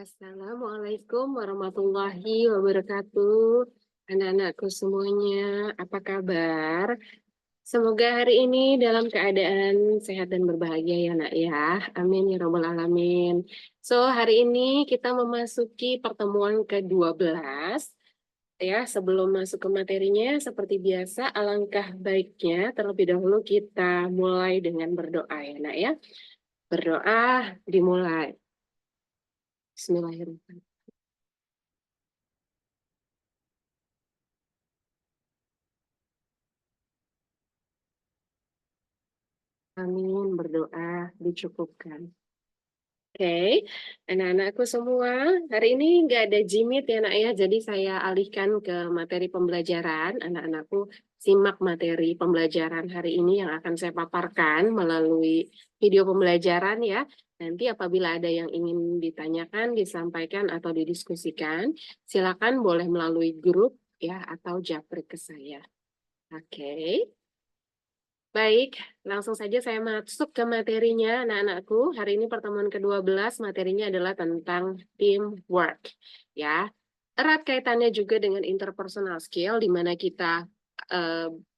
Assalamualaikum warahmatullahi wabarakatuh. Anak-anakku semuanya, apa kabar? Semoga hari ini dalam keadaan sehat dan berbahagia ya nak ya. Amin ya robbal alamin. So, hari ini kita memasuki pertemuan ke-12. Ya, sebelum masuk ke materinya, seperti biasa, alangkah baiknya terlebih dahulu kita mulai dengan berdoa ya nak ya. Berdoa dimulai. Bismillahirrahmanirrahim. Amin, berdoa dicukupkan. Oke, anak-anakku semua, hari ini nggak ada Jimit ya nak ya, jadi saya alihkan ke materi pembelajaran. Anak-anakku simak materi pembelajaran hari ini yang akan saya paparkan melalui video pembelajaran ya. Nanti apabila ada yang ingin ditanyakan, disampaikan, atau didiskusikan, silakan boleh melalui grup ya atau japri ke saya. Oke. Baik, langsung saja saya masuk ke materinya anak-anakku. Hari ini pertemuan ke-12, materinya adalah tentang teamwork. Ya, erat kaitannya juga dengan interpersonal skill, di mana kita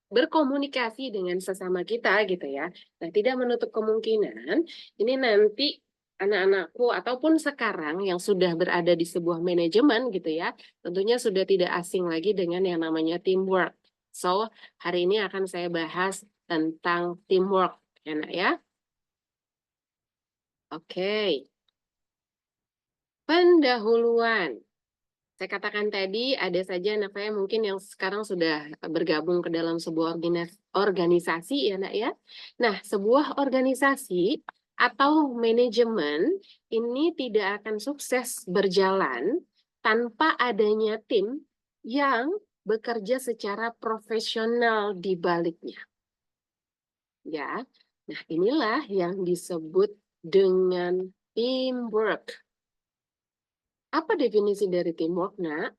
berkomunikasi dengan sesama kita gitu ya. Nah, tidak menutup kemungkinan ini nanti anak-anakku ataupun sekarang yang sudah berada di sebuah manajemen gitu ya, tentunya sudah tidak asing lagi dengan yang namanya teamwork. So, hari ini akan saya bahas tentang teamwork, ya nak ya. Oke, pendahuluan. Saya katakan tadi ada saja anak saya mungkin yang sekarang sudah bergabung ke dalam sebuah organisasi ya nak ya. Nah, sebuah organisasi atau manajemen ini tidak akan sukses berjalan tanpa adanya tim yang bekerja secara profesional di baliknya. Ya, nah inilah yang disebut dengan teamwork. Apa definisi dari teamwork, nak?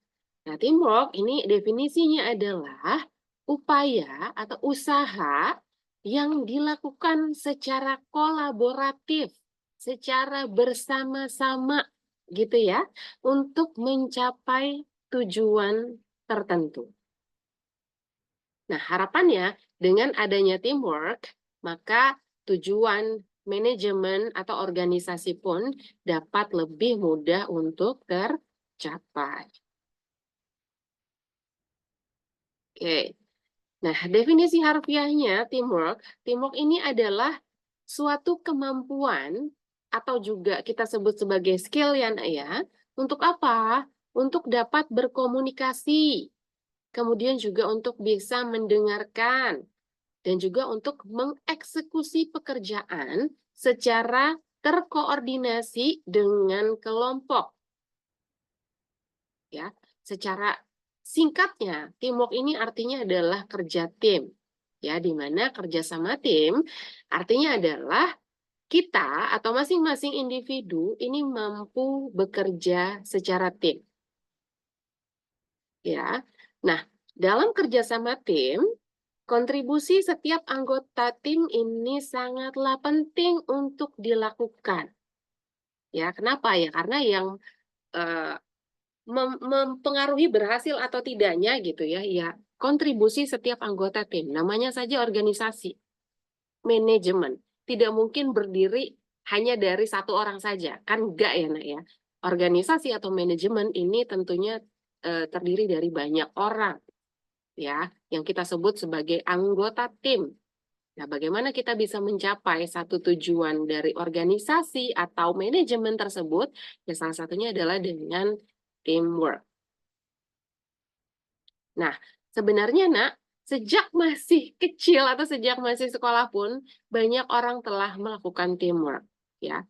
Nah, teamwork ini definisinya adalah upaya atau usaha yang dilakukan secara kolaboratif, secara bersama-sama gitu ya, untuk mencapai tujuan tertentu. Nah, harapannya dengan adanya teamwork, maka tujuan manajemen atau organisasi pun dapat lebih mudah untuk tercapai. Oke. Nah, definisi harfiahnya teamwork ini adalah suatu kemampuan atau juga kita sebut sebagai skill ya, Nak ya. Untuk apa? Untuk dapat berkomunikasi, kemudian juga untuk bisa mendengarkan, dan juga untuk mengeksekusi pekerjaan secara terkoordinasi dengan kelompok. Ya, secara singkatnya, teamwork ini artinya adalah kerja tim. Ya, di mana kerja sama tim artinya adalah kita atau masing-masing individu ini mampu bekerja secara tim. Ya. Nah, dalam kerja sama tim, kontribusi setiap anggota tim ini sangatlah penting untuk dilakukan. Ya, kenapa ya? Karena yang eh, mempengaruhi berhasil atau tidaknya gitu ya, ya kontribusi setiap anggota tim. Namanya saja organisasi, manajemen. Tidak mungkin berdiri hanya dari satu orang saja, kan enggak ya nak ya. Organisasi atau manajemen ini tentunya terdiri dari banyak orang ya, yang kita sebut sebagai anggota tim. Nah, bagaimana kita bisa mencapai satu tujuan dari organisasi atau manajemen tersebut? Ya, salah satunya adalah dengan teamwork. Nah, sebenarnya nak, sejak masih kecil atau sejak masih sekolah pun, banyak orang telah melakukan teamwork. Ya,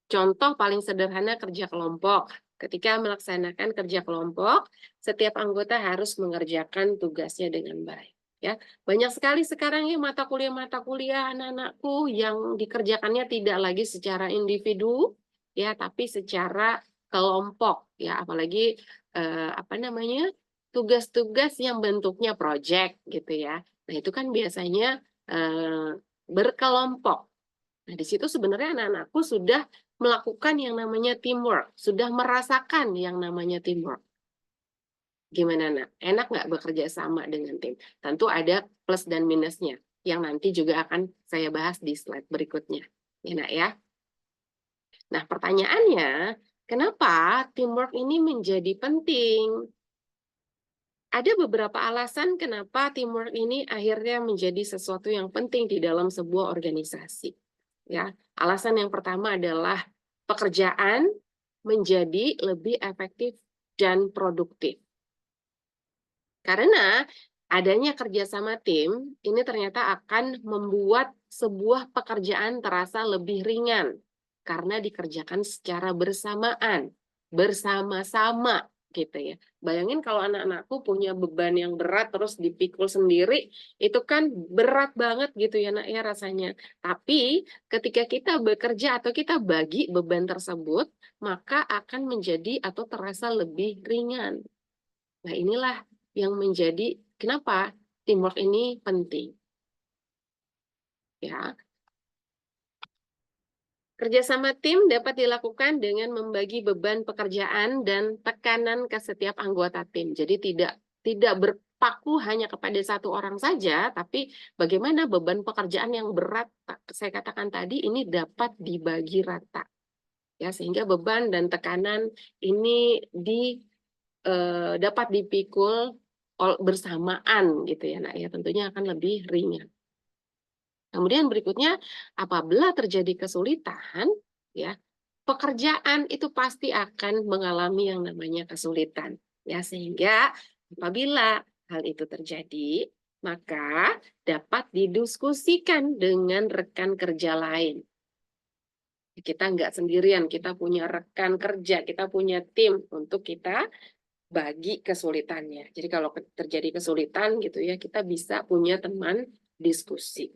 contoh paling sederhana kerja kelompok. Ketika melaksanakan kerja kelompok, setiap anggota harus mengerjakan tugasnya dengan baik. Ya, banyak sekali sekarang ya mata kuliah anak-anakku yang dikerjakannya tidak lagi secara individu, ya, tapi secara kelompok. Ya, apalagi apa namanya tugas-tugas yang bentuknya project gitu ya. Nah itu kan biasanya berkelompok. Nah, di situ sebenarnya anak-anakku sudah melakukan yang namanya teamwork, sudah merasakan yang namanya teamwork. Gimana, Nak? Enak nggak bekerja sama dengan tim? Tentu ada plus dan minusnya, yang nanti juga akan saya bahas di slide berikutnya. Ya, Nak, ya? Nah, pertanyaannya, kenapa teamwork ini menjadi penting? Ada beberapa alasan kenapa teamwork ini akhirnya menjadi sesuatu yang penting di dalam sebuah organisasi. Ya, alasan yang pertama adalah pekerjaan menjadi lebih efektif dan produktif. Karena adanya kerjasama tim, ini ternyata akan membuat sebuah pekerjaan terasa lebih ringan karena dikerjakan secara bersamaan, bersama-sama gitu ya. Bayangin kalau anak-anakku punya beban yang berat terus dipikul sendiri, itu kan berat banget gitu ya, Nak, ya rasanya. Tapi ketika kita bekerja atau kita bagi beban tersebut, maka akan menjadi atau terasa lebih ringan. Nah, inilah yang menjadi kenapa teamwork ini penting. Ya, kerjasama tim dapat dilakukan dengan membagi beban pekerjaan dan tekanan ke setiap anggota tim. Jadi tidak berpaku hanya kepada satu orang saja, tapi bagaimana beban pekerjaan yang berat, saya katakan tadi, ini dapat dibagi rata. Ya, sehingga beban dan tekanan ini dapat dipikul bersamaan gitu ya, Nak, ya, tentunya akan lebih ringan. Kemudian berikutnya, apabila terjadi kesulitan, ya, pekerjaan itu pasti akan mengalami yang namanya kesulitan, ya, sehingga apabila hal itu terjadi, maka dapat didiskusikan dengan rekan kerja lain. Kita nggak sendirian, kita punya rekan kerja, kita punya tim untuk kita bagi kesulitannya. Jadi kalau terjadi kesulitan gitu ya, kita bisa punya teman diskusi.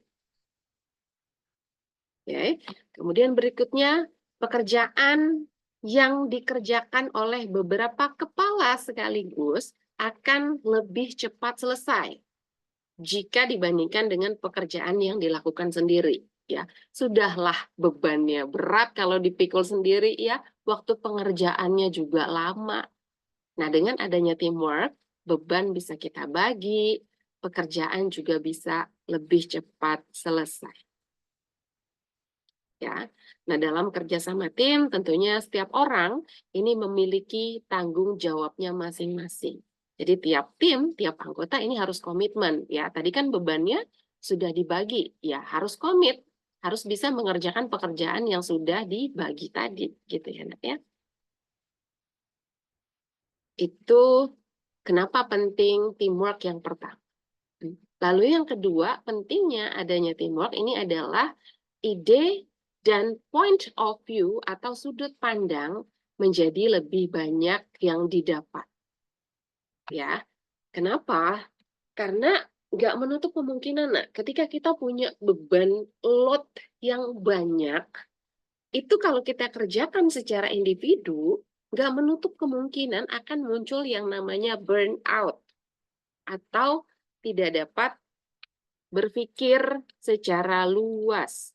Oke. Kemudian berikutnya, pekerjaan yang dikerjakan oleh beberapa kepala sekaligus akan lebih cepat selesai jika dibandingkan dengan pekerjaan yang dilakukan sendiri. Ya, sudahlah bebannya berat kalau dipikul sendiri ya, waktu pengerjaannya juga lama. Nah, dengan adanya teamwork, beban bisa kita bagi, pekerjaan juga bisa lebih cepat selesai. Ya. Nah, dalam kerja sama tim, tentunya setiap orang ini memiliki tanggung jawabnya masing-masing. Jadi tiap tim, tiap anggota ini harus komitmen. Ya, tadi kan bebannya sudah dibagi, ya harus komit, harus bisa mengerjakan pekerjaan yang sudah dibagi tadi, gitu ya, Nak, ya. Itu kenapa penting teamwork yang pertama. Lalu yang kedua, pentingnya adanya teamwork ini adalah ide dan point of view atau sudut pandang menjadi lebih banyak yang didapat. Ya, kenapa? Karena nggak menutup kemungkinan, Nak, ketika kita punya beban load yang banyak, itu kalau kita kerjakan secara individu, nggak menutup kemungkinan akan muncul yang namanya burnout atau tidak dapat berpikir secara luas.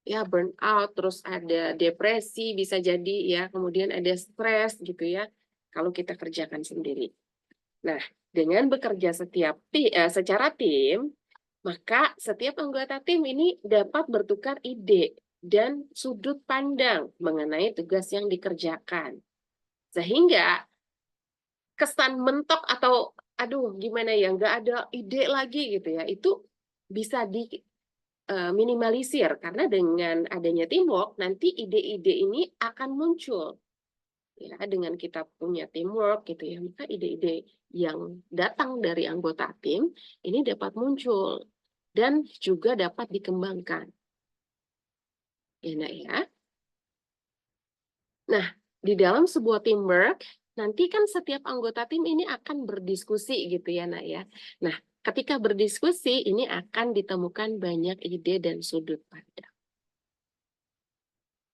Ya, burnout, terus ada depresi bisa jadi ya, kemudian ada stres gitu ya, kalau kita kerjakan sendiri. Nah, dengan bekerja secara tim, maka setiap anggota tim ini dapat bertukar ide dan sudut pandang mengenai tugas yang dikerjakan. Sehingga kesan mentok atau aduh gimana ya, nggak ada ide lagi gitu ya, itu bisa minimalisir karena dengan adanya teamwork nanti ide-ide ini akan muncul ya dengan kita punya teamwork gitu ya, maka ide-ide yang datang dari anggota tim ini dapat muncul dan juga dapat dikembangkan ya, Nak, ya. Nah, di dalam sebuah teamwork nanti kan setiap anggota tim ini akan berdiskusi gitu ya, Nak, ya. Nah, ketika berdiskusi ini akan ditemukan banyak ide dan sudut pandang.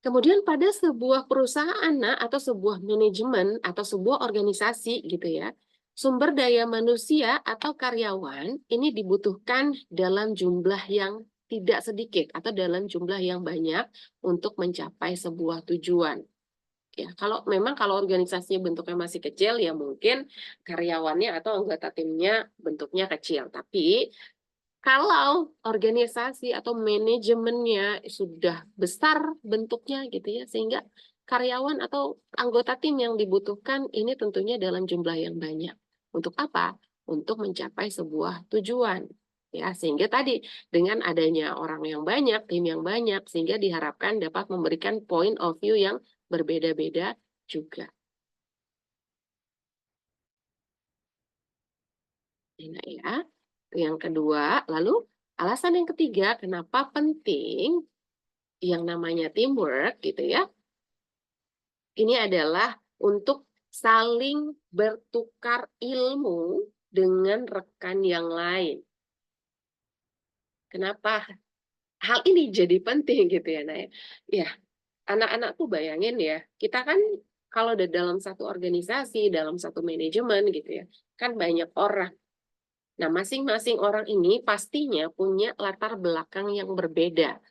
Kemudian pada sebuah perusahaan, Nak, atau sebuah manajemen atau sebuah organisasi gitu ya, sumber daya manusia atau karyawan ini dibutuhkan dalam jumlah yang tidak sedikit atau dalam jumlah yang banyak untuk mencapai sebuah tujuan. Ya, kalau organisasinya bentuknya masih kecil, ya mungkin karyawannya atau anggota timnya bentuknya kecil. Tapi kalau organisasi atau manajemennya sudah besar bentuknya gitu ya, sehingga karyawan atau anggota tim yang dibutuhkan ini tentunya dalam jumlah yang banyak. Untuk apa? Untuk mencapai sebuah tujuan. Ya, sehingga tadi dengan adanya orang yang banyak, tim yang banyak, sehingga diharapkan dapat memberikan point of view yang berbeda-beda juga. Nah, ya. Yang kedua, lalu alasan yang ketiga kenapa penting yang namanya teamwork gitu ya. Ini adalah untuk saling bertukar ilmu dengan rekan yang lain. Kenapa hal ini jadi penting gitu ya, Naya? Ya, anak-anak tuh bayangin ya, kita kan kalau dalam satu organisasi, dalam satu manajemen gitu ya, kan banyak orang. Nah, masing-masing orang ini pastinya punya latar belakang yang berbeda.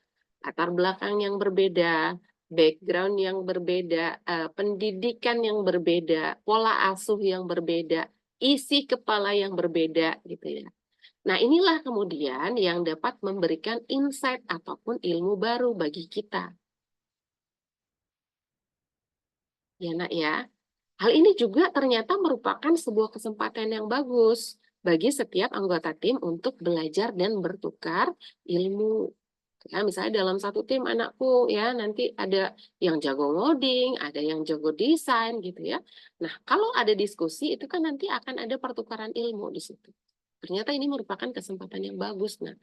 Latar belakang yang berbeda, background yang berbeda, pendidikan yang berbeda, pola asuh yang berbeda, isi kepala yang berbeda gitu ya. Nah, inilah kemudian yang dapat memberikan insight ataupun ilmu baru bagi kita. Ya, Nak ya. Hal ini juga ternyata merupakan sebuah kesempatan yang bagus bagi setiap anggota tim untuk belajar dan bertukar ilmu. Ya, misalnya dalam satu tim anakku ya nanti ada yang jago ngoding, ada yang jago desain gitu ya. Nah, kalau ada diskusi itu kan nanti akan ada pertukaran ilmu di situ. Ternyata ini merupakan kesempatan yang bagus nah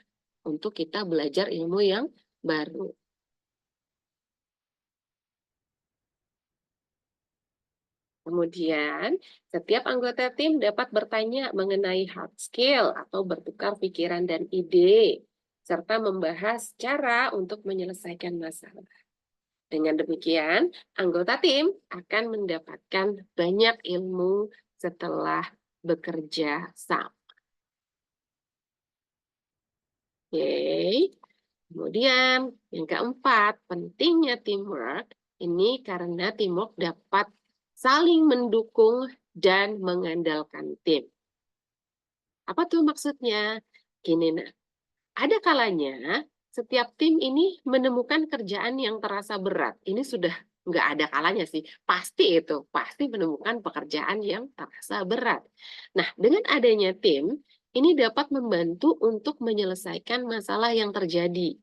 untuk kita belajar ilmu yang baru. Kemudian, setiap anggota tim dapat bertanya mengenai hard skill atau bertukar pikiran dan ide, serta membahas cara untuk menyelesaikan masalah. Dengan demikian, anggota tim akan mendapatkan banyak ilmu setelah bekerja sama. Oke. Kemudian, yang keempat, pentingnya teamwork ini karena teamwork dapat saling mendukung dan mengandalkan tim. Apa tuh maksudnya? Gini, nah, ada kalanya setiap tim ini menemukan kerjaan yang terasa berat. Ini sudah nggak ada kalanya sih. Pasti itu, pasti menemukan pekerjaan yang terasa berat. Nah, dengan adanya tim, ini dapat membantu untuk menyelesaikan masalah yang terjadi.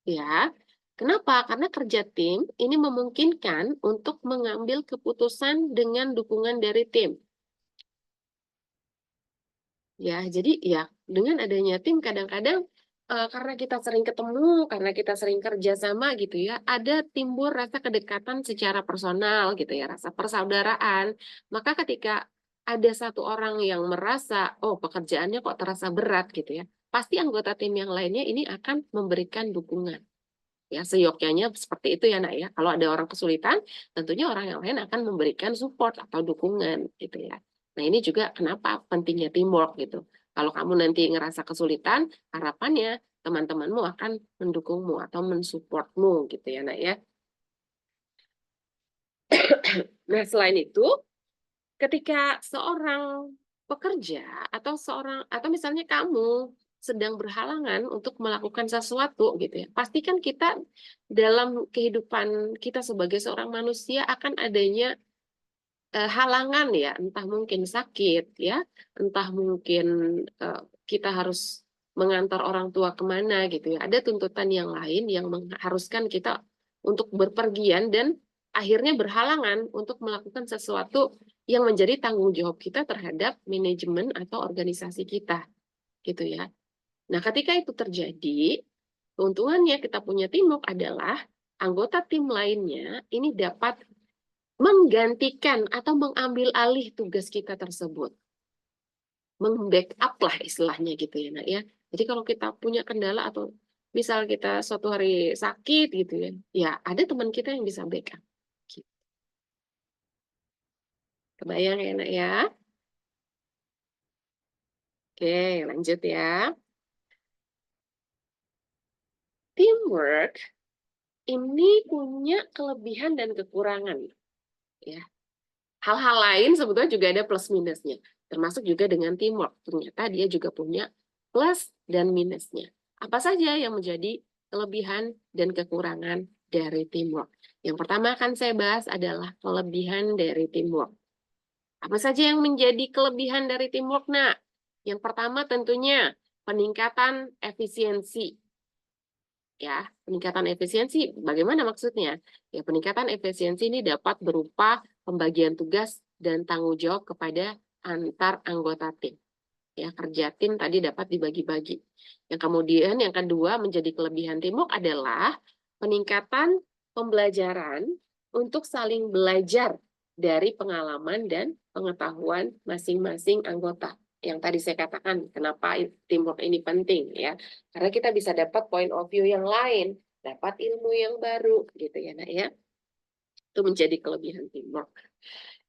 Ya, kenapa? Karena kerja tim ini memungkinkan untuk mengambil keputusan dengan dukungan dari tim. Ya, jadi ya dengan adanya tim kadang-kadang karena kita sering ketemu, karena kita sering kerja sama gitu ya, ada timbul rasa kedekatan secara personal gitu ya, rasa persaudaraan. Maka ketika ada satu orang yang merasa, oh pekerjaannya kok terasa berat gitu ya, pasti anggota tim yang lainnya ini akan memberikan dukungan. Ya, seyogyanya seperti itu ya, Nak ya. Kalau ada orang kesulitan, tentunya orang yang lain akan memberikan support atau dukungan gitu ya. Nah, ini juga kenapa pentingnya teamwork gitu. Kalau kamu nanti ngerasa kesulitan, harapannya teman-temanmu akan mendukungmu atau mensupportmu gitu ya, Nak ya. Nah, selain itu, ketika seorang pekerja atau misalnya kamu sedang berhalangan untuk melakukan sesuatu gitu ya. Pastikan kita dalam kehidupan kita sebagai seorang manusia akan adanya halangan ya, entah mungkin sakit ya, entah mungkin kita harus mengantar orang tua kemana gitu ya. Ada tuntutan yang lain yang mengharuskan kita untuk berpergian dan akhirnya berhalangan untuk melakukan sesuatu yang menjadi tanggung jawab kita terhadap manajemen atau organisasi kita gitu ya. Nah, ketika itu terjadi, keuntungannya kita punya teamwork adalah anggota tim lainnya ini dapat menggantikan atau mengambil alih tugas kita tersebut. Meng-backup lah istilahnya gitu ya, Nak ya. Jadi kalau kita punya kendala atau misal kita suatu hari sakit gitu ya, ya ada teman kita yang bisa backup. Gitu. Kebayang ya, Nak ya? Oke, lanjut ya. teamwork ini punya kelebihan dan kekurangan, ya. Hal-hal lain sebetulnya juga ada plus minusnya, termasuk juga dengan teamwork. Ternyata dia juga punya plus dan minusnya. Apa saja yang menjadi kelebihan dan kekurangan dari teamwork? Yang pertama akan saya bahas adalah kelebihan dari teamwork. Apa saja yang menjadi kelebihan dari teamwork, Nak? Yang pertama tentunya peningkatan efisiensi. Ya, peningkatan efisiensi bagaimana maksudnya? Ya, peningkatan efisiensi ini dapat berupa pembagian tugas dan tanggung jawab kepada antar anggota tim. Ya, kerja tim tadi dapat dibagi-bagi. Yang kemudian yang kedua menjadi kelebihan teamwork adalah peningkatan pembelajaran untuk saling belajar dari pengalaman dan pengetahuan masing-masing anggota. Yang tadi saya katakan kenapa teamwork ini penting, ya, karena kita bisa dapat point of view yang lain, dapat ilmu yang baru, gitu ya, Nak, ya. Itu menjadi kelebihan teamwork.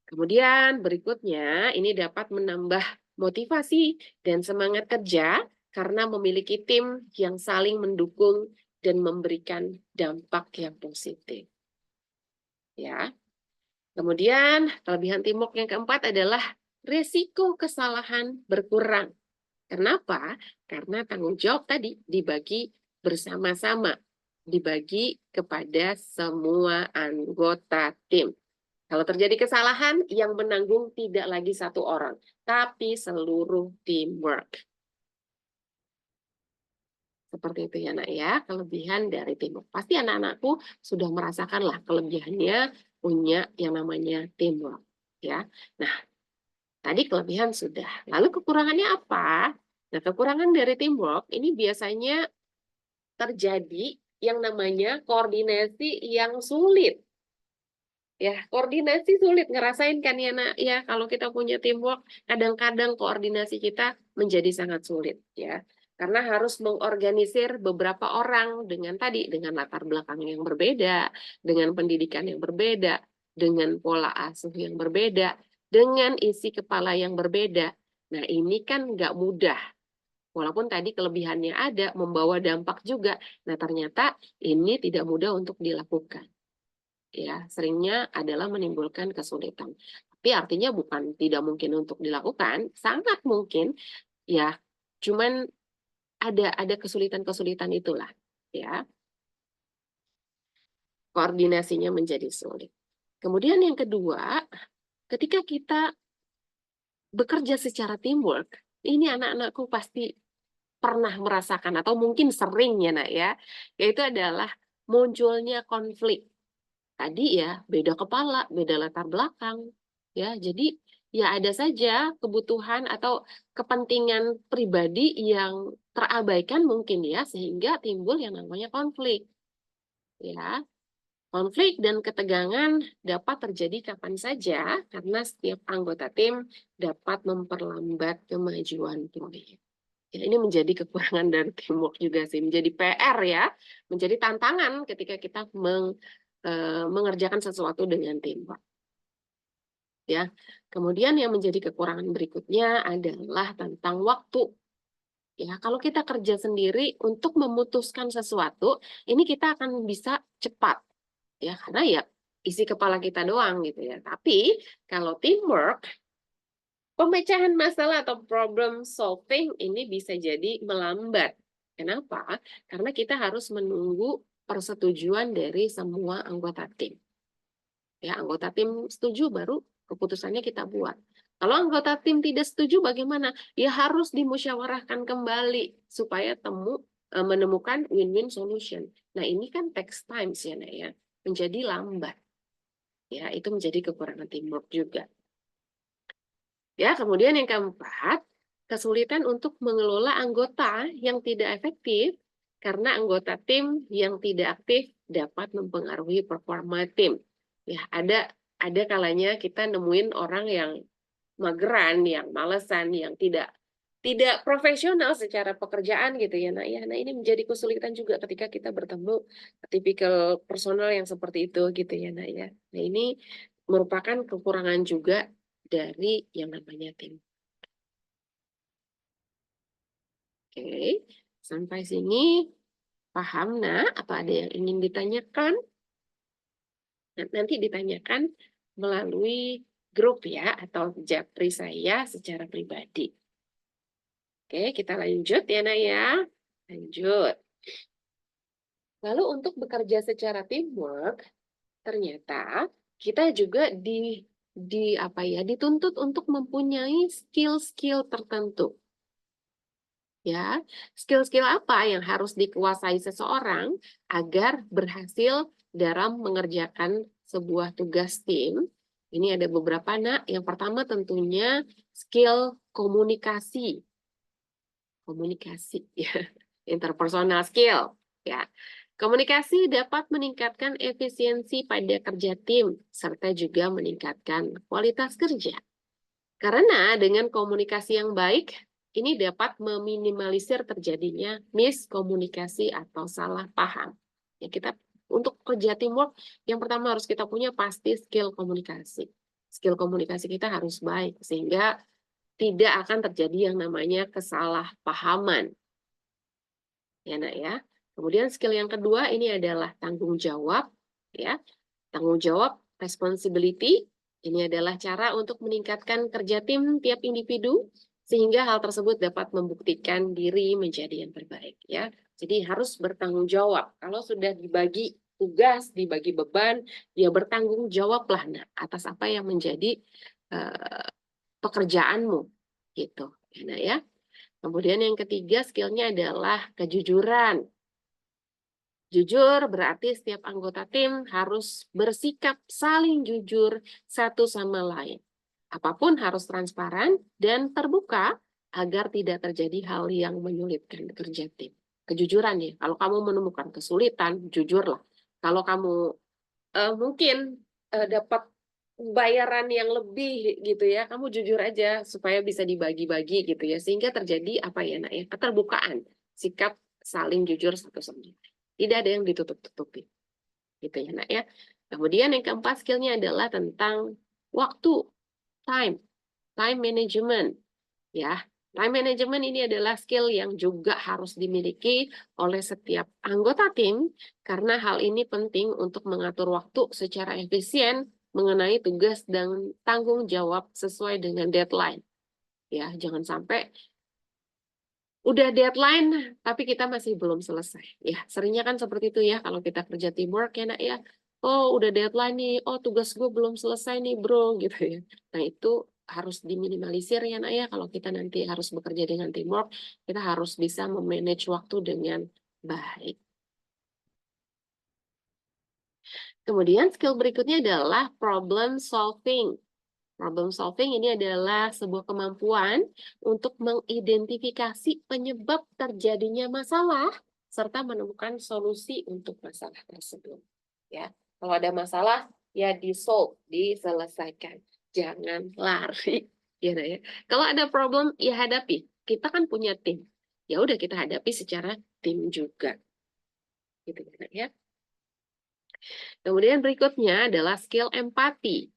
Kemudian berikutnya ini dapat menambah motivasi dan semangat kerja karena memiliki tim yang saling mendukung dan memberikan dampak yang positif. Ya. Kemudian kelebihan teamwork yang keempat adalah risiko kesalahan berkurang. Kenapa? Karena tanggung jawab tadi dibagi bersama-sama, dibagi kepada semua anggota tim. Kalau terjadi kesalahan, yang menanggung tidak lagi satu orang, tapi seluruh teamwork. Seperti itu ya, Nak, ya, kelebihan dari teamwork. Pasti anak-anakku sudah merasakanlah kelebihannya punya yang namanya teamwork. Ya. Nah, tadi kelebihan sudah. Lalu kekurangannya apa? Nah, kekurangan dari teamwork ini biasanya terjadi yang namanya koordinasi yang sulit. Ya, koordinasi sulit, ngerasain kan ya, Nak? Ya, kalau kita punya teamwork, kadang-kadang koordinasi kita menjadi sangat sulit, ya. Karena harus mengorganisir beberapa orang dengan tadi, dengan latar belakang yang berbeda, dengan pendidikan yang berbeda, dengan pola asuh yang berbeda, dengan isi kepala yang berbeda. Nah, ini kan nggak mudah. Walaupun tadi kelebihannya ada, membawa dampak juga. Nah, ternyata ini tidak mudah untuk dilakukan. Ya, seringnya adalah menimbulkan kesulitan. Tapi artinya bukan tidak mungkin untuk dilakukan, sangat mungkin, ya. Cuman ada kesulitan-kesulitan itulah, ya. Koordinasinya menjadi sulit. Kemudian yang kedua, ketika kita bekerja secara teamwork, ini anak-anakku pasti pernah merasakan atau mungkin sering ya, Nak, ya. Yaitu adalah munculnya konflik. Tadi ya beda kepala, beda latar belakang, ya. Jadi ya ada saja kebutuhan atau kepentingan pribadi yang terabaikan mungkin ya sehingga timbul yang namanya konflik, ya. Konflik dan ketegangan dapat terjadi kapan saja karena setiap anggota tim dapat memperlambat kemajuan proyek. Ya, ini menjadi kekurangan dari teamwork juga sih, menjadi PR ya, menjadi tantangan ketika kita mengerjakan sesuatu dengan teamwork. Ya, kemudian yang menjadi kekurangan berikutnya adalah tentang waktu. Ya, kalau kita kerja sendiri untuk memutuskan sesuatu, ini kita akan bisa cepat, ya, karena ya isi kepala kita doang gitu ya. Tapi kalau teamwork, pemecahan masalah atau problem solving ini bisa jadi melambat. Kenapa? Karena kita harus menunggu persetujuan dari semua anggota tim. Ya, anggota tim setuju baru keputusannya kita buat. Kalau anggota tim tidak setuju bagaimana? Ya harus dimusyawarahkan kembali supaya menemukan win-win solution. Nah, ini kan takes time ya, Nak, ya. Menjadi lambat. Ya, itu menjadi kekurangan teamwork juga. Ya, kemudian yang keempat, kesulitan untuk mengelola anggota yang tidak efektif karena anggota tim yang tidak aktif dapat mempengaruhi performa tim. Ya, ada kalanya kita nemuin orang yang mageran, yang malesan, yang tidak profesional secara pekerjaan gitu ya, Nak, ya. Nah, ini menjadi kesulitan juga ketika kita bertemu tipikal personal yang seperti itu gitu ya, Nak, ya. Nah, ini merupakan kekurangan juga dari yang namanya tim. Oke, sampai sini Paham, Nak? Atau ada yang ingin ditanyakan? Nanti ditanyakan melalui grup ya, atau japri saya secara pribadi. Oke, kita lanjut ya, Nak ya. Lanjut. Lalu untuk bekerja secara teamwork, ternyata kita juga dituntut untuk mempunyai skill-skill tertentu. Ya, skill-skill apa yang harus dikuasai seseorang agar berhasil dalam mengerjakan sebuah tugas tim? Ini ada beberapa, Nak. Yang pertama tentunya skill komunikasi. Komunikasi ya, interpersonal skill ya. Komunikasi dapat meningkatkan efisiensi pada kerja tim serta juga meningkatkan kualitas kerja. Karena dengan komunikasi yang baik, ini dapat meminimalisir terjadinya miskomunikasi atau salah paham. Ya, kita untuk kerja teamwork, yang pertama harus kita punya pasti skill komunikasi. Skill komunikasi kita harus baik, sehingga tidak akan terjadi yang namanya kesalahpahaman. Ya, Nak ya. Kemudian skill yang kedua ini adalah tanggung jawab, ya. Tanggung jawab, responsibility, ini adalah cara untuk meningkatkan kerja tim tiap individu sehingga hal tersebut dapat membuktikan diri menjadi yang terbaik ya. Jadi harus bertanggung jawab. Kalau sudah dibagi tugas, dibagi beban, ya bertanggung jawablah nah, atas apa yang menjadi pekerjaanmu gitu. Nah, ya. Kemudian yang ketiga skillnya adalah kejujuran. Jujur berarti setiap anggota tim harus bersikap saling jujur satu sama lain. Apapun harus transparan dan terbuka agar tidak terjadi hal yang menyulitkan kerja tim. Kejujuran ya, kalau kamu menemukan kesulitan, jujurlah. Kalau kamu mungkin dapat bayaran yang lebih gitu ya, kamu jujur aja supaya bisa dibagi-bagi gitu ya, sehingga terjadi apa ya, Nak ya, keterbukaan, sikap saling jujur satu sama lain. Tidak ada yang ditutup-tutupi. Gitu ya, Nak ya. Kemudian yang keempat skillnya adalah tentang waktu, time management. Ya, time management ini adalah skill yang juga harus dimiliki oleh setiap anggota tim karena hal ini penting untuk mengatur waktu secara efisien mengenai tugas dan tanggung jawab sesuai dengan deadline. Ya, jangan sampai udah deadline tapi kita masih belum selesai. Ya, seringnya kan seperti itu ya kalau kita kerja teamwork ya, Nak ya. Oh, udah deadline nih. Oh, tugas gue belum selesai nih, bro, gitu ya. Nah, itu harus diminimalisir ya, Nak ya. Kalau kita nanti harus bekerja dengan teamwork, kita harus bisa memanage waktu dengan baik. Kemudian skill berikutnya adalah problem solving. Problem solving ini adalah sebuah kemampuan untuk mengidentifikasi penyebab terjadinya masalah serta menemukan solusi untuk masalah tersebut. Ya, kalau ada masalah ya di-solve, diselesaikan. Jangan lari. Ya, ya. Kalau ada problem ya hadapi. Kita kan punya tim. Ya udah kita hadapi secara tim juga. Gitu ya. Kemudian berikutnya adalah skill empati.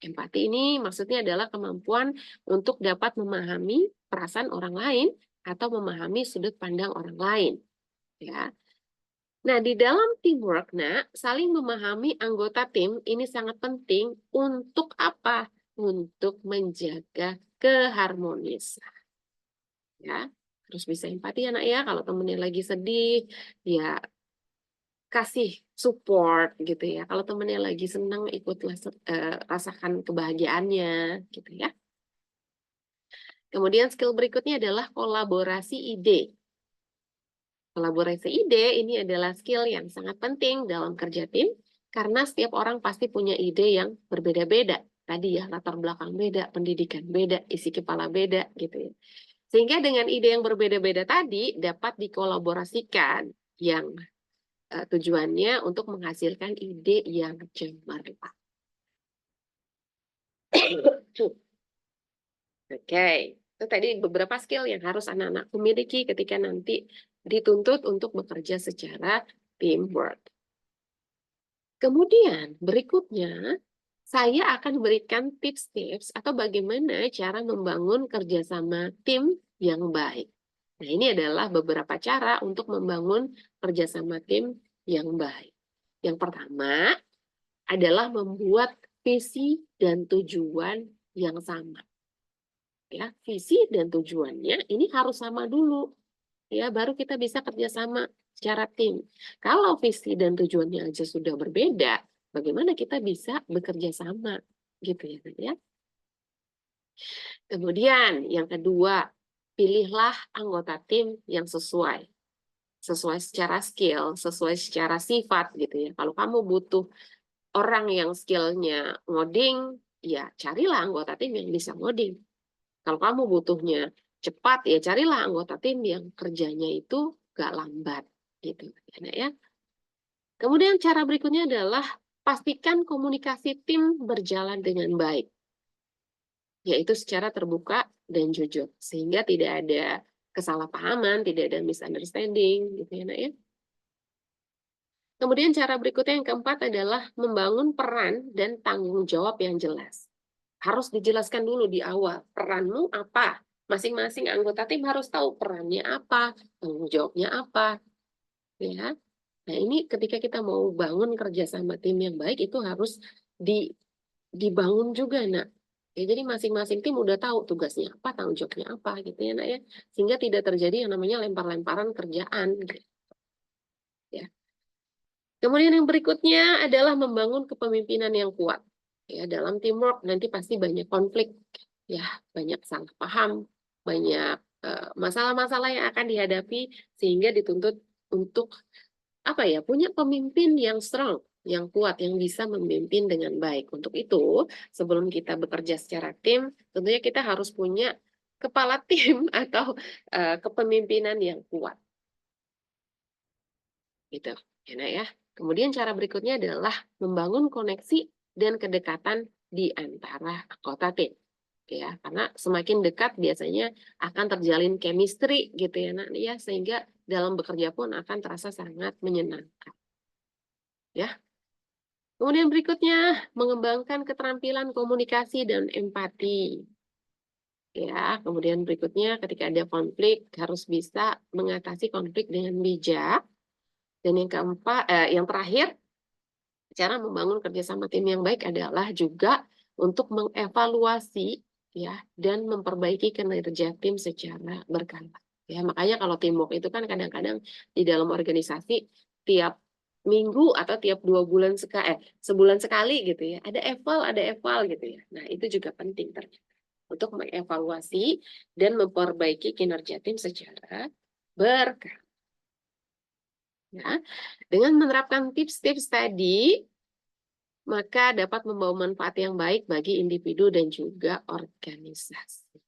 Empati ini maksudnya adalah kemampuan untuk dapat memahami perasaan orang lain atau memahami sudut pandang orang lain. Ya. Nah, di dalam teamwork, saling memahami anggota tim ini sangat penting untuk apa? Untuk menjaga keharmonisan. Ya, harus bisa empati ya, Nak ya. Kalau temennya lagi sedih, ya kasih support gitu ya. Kalau temennya lagi senang, ikutlah rasakan kebahagiaannya gitu ya. Kemudian skill berikutnya adalah kolaborasi ide. Kolaborasi ide ini adalah skill yang sangat penting dalam kerja tim karena setiap orang pasti punya ide yang berbeda-beda. Tadi ya latar belakang beda, pendidikan beda, isi kepala beda gitu ya. Sehingga dengan ide yang berbeda-beda tadi dapat dikolaborasikan yang tujuannya untuk menghasilkan ide yang cemerlang. Oke, itu tadi beberapa skill yang harus anak-anak miliki ketika nanti dituntut untuk bekerja secara teamwork. Kemudian berikutnya, saya akan berikan tips-tips atau bagaimana cara membangun kerjasama tim yang baik. Nah, ini adalah beberapa cara untuk membangun kerjasama tim yang baik. Yang pertama adalah membuat visi dan tujuan yang sama. Ya, visi dan tujuannya ini harus sama dulu. Ya, baru kita bisa kerjasama secara tim. Kalau visi dan tujuannya aja sudah berbeda, bagaimana kita bisa bekerja sama, gitu ya. Kemudian yang kedua, pilihlah anggota tim yang sesuai secara skill, sesuai secara sifat gitu ya. Kalau kamu butuh orang yang skillnya ngoding, ya carilah anggota tim yang bisa ngoding. Kalau kamu butuhnya cepat, ya carilah anggota tim yang kerjanya itu gak lambat gitu ya. Kemudian cara berikutnya adalah pastikan komunikasi tim berjalan dengan baik, yaitu secara terbuka dan jujur, sehingga tidak ada kesalahpahaman, tidak ada misunderstanding gitu ya, Nak ya. Kemudian cara berikutnya yang keempat adalah membangun peran dan tanggung jawab yang jelas. Harus dijelaskan dulu di awal, peranmu apa? Masing-masing anggota tim harus tahu perannya apa, tanggung jawabnya apa, ya. Nah, ini ketika kita mau bangun kerjasama tim yang baik itu harus dibangun juga, Nak. Ya, jadi masing-masing tim udah tahu tugasnya apa, tanggung jawabnya apa, gitu ya, Nak ya. Sehingga tidak terjadi yang namanya lempar-lemparan kerjaan, gitu, ya. Kemudian yang berikutnya adalah membangun kepemimpinan yang kuat. Ya, dalam teamwork nanti pasti banyak konflik, ya, banyak salah paham, banyak masalah-masalah yang akan dihadapi sehingga dituntut untuk apa ya, punya pemimpin yang strong, yang kuat, yang bisa memimpin dengan baik. Untuk itu, sebelum kita bekerja secara tim, tentunya kita harus punya kepala tim atau kepemimpinan yang kuat. Gitu, ya, Nak ya. Kemudian cara berikutnya adalah membangun koneksi dan kedekatan di antara anggota tim. Ya, karena semakin dekat biasanya akan terjalin chemistry gitu ya, Nak ya, sehingga dalam bekerja pun akan terasa sangat menyenangkan. Ya. Kemudian berikutnya, mengembangkan keterampilan komunikasi dan empati. Ya, kemudian berikutnya ketika ada konflik harus bisa mengatasi konflik dengan bijak. Dan yang keempat, yang terakhir, cara membangun kerjasama tim yang baik adalah juga untuk mengevaluasi ya dan memperbaiki kinerja tim secara berkala. Ya, makanya kalau teamwork itu kan kadang-kadang di dalam organisasi tiap minggu atau tiap 2 bulan sekali, sebulan sekali gitu ya, ada eval gitu ya. Nah, itu juga penting ternyata untuk mengevaluasi dan memperbaiki kinerja tim secara berkala. Ya. Dengan menerapkan tips-tips tadi, maka dapat membawa manfaat yang baik bagi individu dan juga organisasi.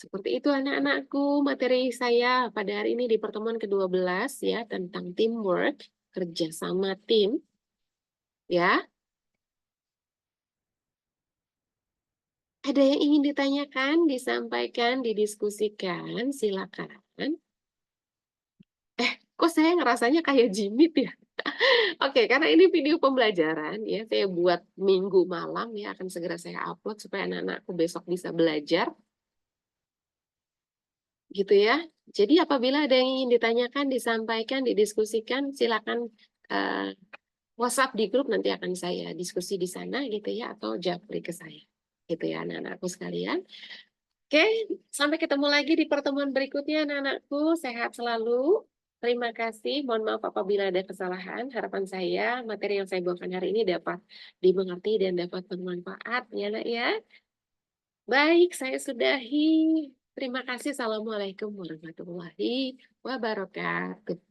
Seperti itu anak-anakku, materi saya pada hari ini di pertemuan ke-12 ya tentang teamwork, kerjasama tim. Ya, ada yang ingin ditanyakan, disampaikan, didiskusikan, silakan. Kok saya ngerasanya kayak Jimit ya? Oke, karena ini video pembelajaran ya, saya buat minggu malam ya, akan segera saya upload supaya anak-anakku besok bisa belajar. Gitu ya. Jadi apabila ada yang ingin ditanyakan, disampaikan, didiskusikan, silakan WhatsApp di grup, nanti akan saya diskusi di sana gitu ya, atau japri ke saya. Gitu ya anak-anakku sekalian. Oke, sampai ketemu lagi di pertemuan berikutnya anak-anakku. Sehat selalu. Terima kasih. Mohon maaf apabila ada kesalahan. Harapan saya materi yang saya bawakan hari ini dapat dimengerti dan dapat bermanfaat ya, Nak ya. Baik, saya sudahi. Terima kasih. Assalamualaikum warahmatullahi wabarakatuh.